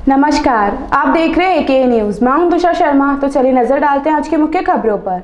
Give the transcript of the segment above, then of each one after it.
नमस्कार, आप देख रहे हैं के न्यूज। मैं हूं तुषार शर्मा। तो चलिए नजर डालते हैं आज की मुख्य खबरों पर।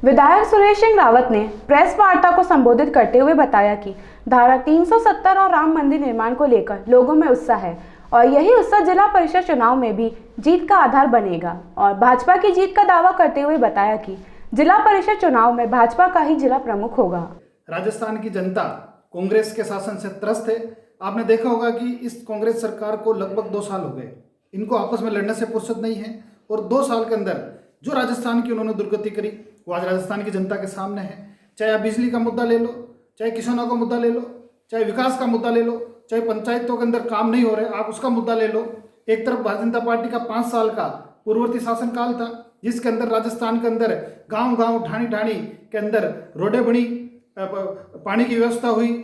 विधायक सुरेश सिंह रावत ने प्रेस वार्ता को संबोधित करते हुए बताया कि धारा 370 और राम मंदिर निर्माण को लेकर लोगों में उत्साह है और यही उत्साह जिला परिषद चुनाव में भी जीत का आधार बनेगा। और भाजपा की जीत का दावा करते हुए बताया कि जिला परिषद चुनाव में भाजपा का ही जिला प्रमुख होगा। राजस्थान की जनता कांग्रेस के शासन से त्रस्त है। आपने देखा होगा कि इस कांग्रेस सरकार को लगभग 2 साल हो गए, इनको आपस में लड़ने से फुर्सत नहीं है। और 2 साल के अंदर जो राजस्थान की उन्होंने दुर्गति करी वो आज राजस्थान की जनता के सामने है। चाहे आप बिजली का मुद्दा ले लो, चाहे किसानों का मुद्दा ले लो, चाहे विकास का मुद्दा ले लो, चाहे पंचायतों के अंदर काम नहीं हो रहे आप उसका मुद्दा ले लो। एक तरफ भारतीय जनता पार्टी का 5 साल का पूर्ववर्ती शासनकाल था जिसके अंदर राजस्थान के अंदर गाँव गाँव ढाणी ढाणी के अंदर रोडें बनी, पानी की व्यवस्था हुई,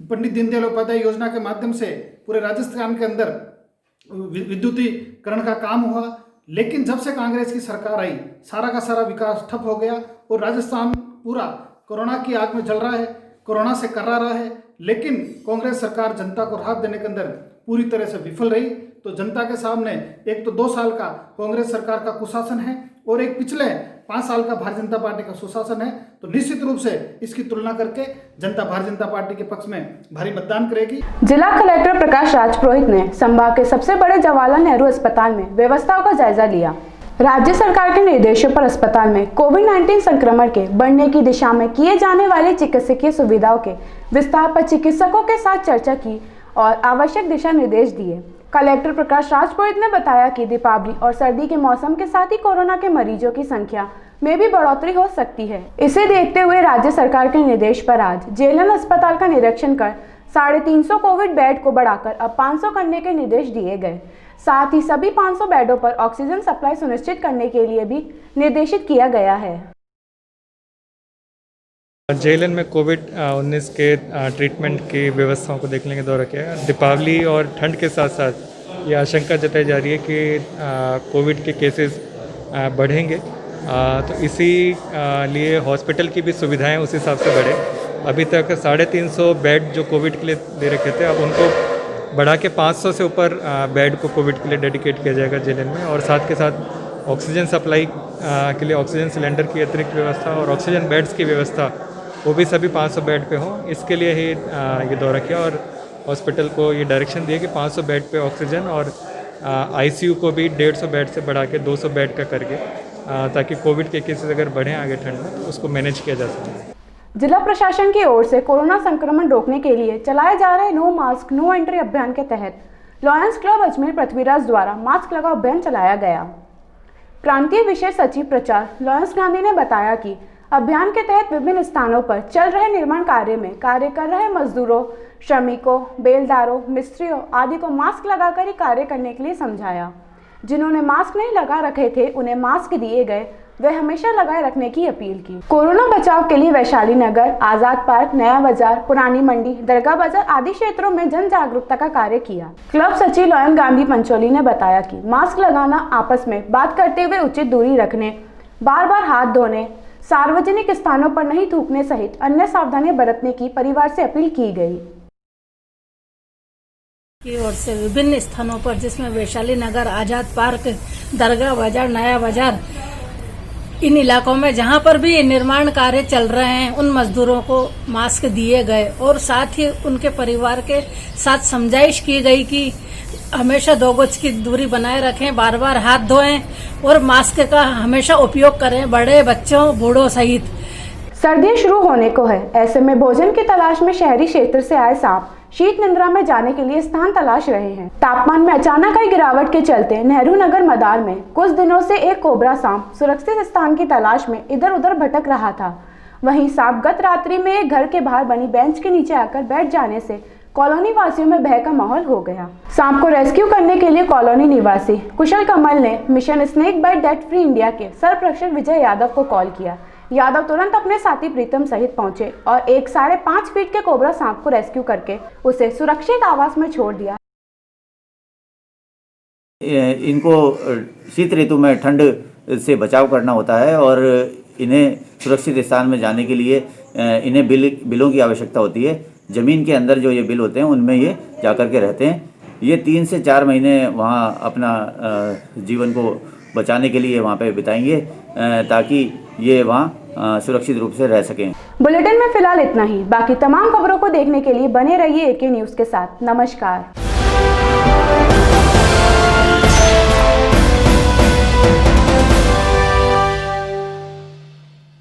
पंडित दीनदयाल उपाध्याय योजना के माध्यम से पूरे राजस्थान के अंदर विद्युतीकरण का काम हुआ। लेकिन जब से कांग्रेस की सरकार आई सारा का सारा विकास ठप हो गया और राजस्थान पूरा कोरोना की आग में जल रहा है, कोरोना से कर्रा रहा है। लेकिन कांग्रेस सरकार जनता को राहत देने के अंदर पूरी तरह से विफल रही। तो जनता के सामने एक तो 2 साल का कांग्रेस सरकार का कुशासन है और एक पिछले 5 साल का भारतीय जनता पार्टी का सुशासन है। तो निश्चित रूप से इसकी तुलना करके जनता भारतीय जनता पार्टी के पक्ष में भारी मतदान करेगी। जिला कलेक्टर प्रकाश राज पुरोहित ने संभाग के सबसे बड़े जवाहरलाल नेहरू अस्पताल में व्यवस्थाओं का जायजा लिया। राज्य सरकार के निर्देशों पर अस्पताल में कोविड-19 संक्रमण के बढ़ने की दिशा में किए जाने वाली चिकित्सकीय सुविधाओं के विस्तार पर चिकित्सकों के साथ चर्चा की और आवश्यक दिशा निर्देश दिए। कलेक्टर प्रकाश राज पुरोहित ने बताया कि दीपावली और सर्दी के मौसम के साथ ही कोरोना के मरीजों की संख्या में भी बढ़ोतरी हो सकती है। इसे देखते हुए राज्य सरकार के निर्देश पर आज जेएलएन अस्पताल का निरीक्षण कर 350 कोविड बेड को बढ़ाकर अब 500 करने के निर्देश दिए गए। साथ ही सभी 500 बेडों पर ऑक्सीजन सप्लाई सुनिश्चित करने के लिए भी निर्देशित किया गया है। जेएलएन में कोविड-19 के ट्रीटमेंट की व्यवस्थाओं को देखने के दौरा किया। दीपावली और ठंड के साथ साथ ये आशंका जताई जा रही है कि कोविड के केसेस बढ़ेंगे, तो इसी लिए हॉस्पिटल की भी सुविधाएं उस हिसाब से बढ़े। अभी तक 350 बेड जो कोविड के लिए दे रखे थे, अब उनको बढ़ा के 500 से ऊपर बेड को कोविड के लिए डेडिकेट किया जाएगा जेएलएन में। और साथ के साथ ऑक्सीजन सप्लाई के लिए ऑक्सीजन सिलेंडर की अतिरिक्त व्यवस्था और ऑक्सीजन बेड्स की व्यवस्था वो भी सभी 500 बेड पे हो। इसके लिए ही ये दौरा किया और हॉस्पिटल को ये डायरेक्शन दिए कि 500 बेड पे ऑक्सीजन और आईसीयू को भी 150 बेड से बढ़ा के 200 बेड का करके, ताकि कोविड के केसेस अगर बढ़ें आगे ठंड में तो उसको मैनेज किया जा सके। जिला प्रशासन की ओर से कोरोना संक्रमण रोकने के लिए चलाए जा रहे नो मास्क नो एंट्री अभियान के तहत लॉयंस क्लब अजमेर पृथ्वीराज द्वारा मास्क लगाओ अभियान चलाया गया। प्रांतीय विशेष सचिव प्रचार लॉयंस गांधी ने बताया कि अभियान के तहत विभिन्न स्थानों पर चल रहे निर्माण कार्य में कार्य कर रहे मजदूरों, श्रमिकों, बेलदारों, मिस्त्रियों आदि को मास्क लगाकर ही कार्य करने के लिए समझाया। जिन्होंने मास्क नहीं लगा रखे थे उन्हें मास्क दिए गए, वे हमेशा लगाए रखने की अपील की। कोरोना बचाव के लिए वैशाली नगर, आजाद पार्क, नया बाजार, पुरानी मंडी, दरगाह बाजार आदि क्षेत्रों में जन जागरूकता का कार्य किया। क्लब सचिव लॉयन गांधी पंचोली ने बताया कि मास्क लगाना, आपस में बात करते हुए उचित दूरी रखने, बार बार हाथ धोने, सार्वजनिक स्थानों पर नहीं थूकने सहित अन्य सावधानियां बरतने की परिवार से अपील की गई। की ओर से विभिन्न स्थानों पर जिसमें वैशाली नगर, आजाद पार्क, दरगाह बाजार, नया बाजार, इन इलाकों में जहां पर भी निर्माण कार्य चल रहे हैं उन मजदूरों को मास्क दिए गए और साथ ही उनके परिवार के साथ समझाइश की गई कि हमेशा 2 गज की दूरी बनाए रखें, बार बार हाथ धोएं और मास्क का हमेशा उपयोग करें, बड़े बच्चों बूढ़ों सहित। सर्दियां शुरू होने को है, ऐसे में भोजन की तलाश में शहरी क्षेत्र से आए सांप शीत निद्रा में जाने के लिए स्थान तलाश रहे हैं। तापमान में अचानक आई गिरावट के चलते नेहरू नगर मदार में कुछ दिनों से एक कोबरा सांप सुरक्षित स्थान की तलाश में इधर उधर भटक रहा था। वहीं सांप गत रात्रि में एक घर के बाहर बनी बेंच के नीचे आकर बैठ जाने से कॉलोनी वासियों में भय का माहौल हो गया। सांप को रेस्क्यू करने के लिए कॉलोनी निवासी कुशल कमल ने mission snake bite death free India के सरप्रक्षक विजय यादव को कॉल किया। यादव तुरंत अपने साथी प्रीतम सहित पहुंचे और एक 5.5 फीट के कोबरा सांप को रेस्क्यू करके उसे सुरक्षित आवास में छोड़ दिया। इनको शीत ऋतु में ठंड से बचाव करना होता है और इन्हें सुरक्षित स्थान में जाने के लिए इन्हें बिलों की आवश्यकता होती है। ज़मीन के अंदर जो ये बिल होते हैं उनमें ये जाकर के रहते हैं। ये 3 से 4 महीने वहाँ अपना जीवन को बचाने के लिए वहाँ पे बिताएंगे ताकि ये वहाँ सुरक्षित रूप से रह सकें। बुलेटिन में फिलहाल इतना ही। बाकी तमाम खबरों को देखने के लिए बने रहिए AK न्यूज़ के साथ। नमस्कार।